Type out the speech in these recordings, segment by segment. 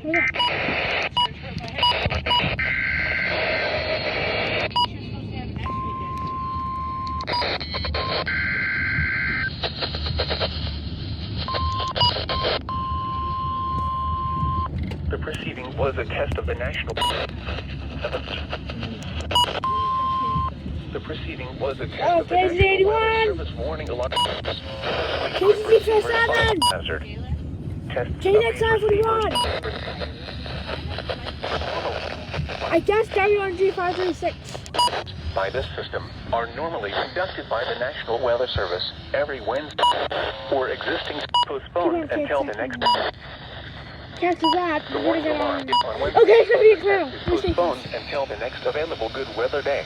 The proceeding was a test of the national. The proceeding was a test of the National Weather Service warning alarm. Hazard. Test KZX-41. I guess WRG-536. by this system are normally conducted by the National Weather Service every Wednesday or existing postponed until the next. Cancel that. The warning alarm on Wednesday Okay, it's gonna be clear. is postponed until the next available good weather day.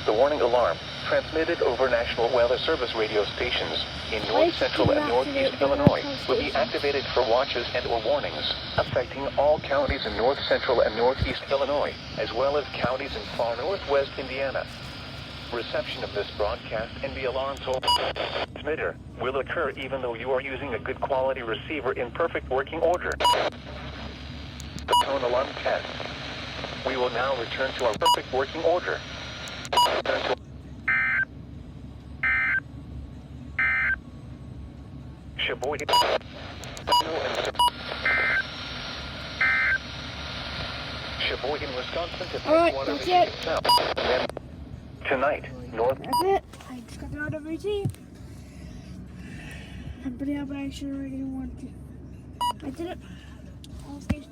The warning alarm, transmitted over National Weather Service radio stations in north central and northeast Illinois, will be activated for watches and or warnings affecting all counties in north central and northeast Illinois, as well as counties in far northwest Indiana. Reception of this broadcast and the alarm transmitter will occur even though you are using a good quality receiver in perfect working order. The tone alarm test. We will now return to our perfect working order. Sheboygan, Wisconsin to Alright, that's it. Tonight, north. That's it. I just got the RWT. I'm pretty happy I should already want to. I did it. All stations.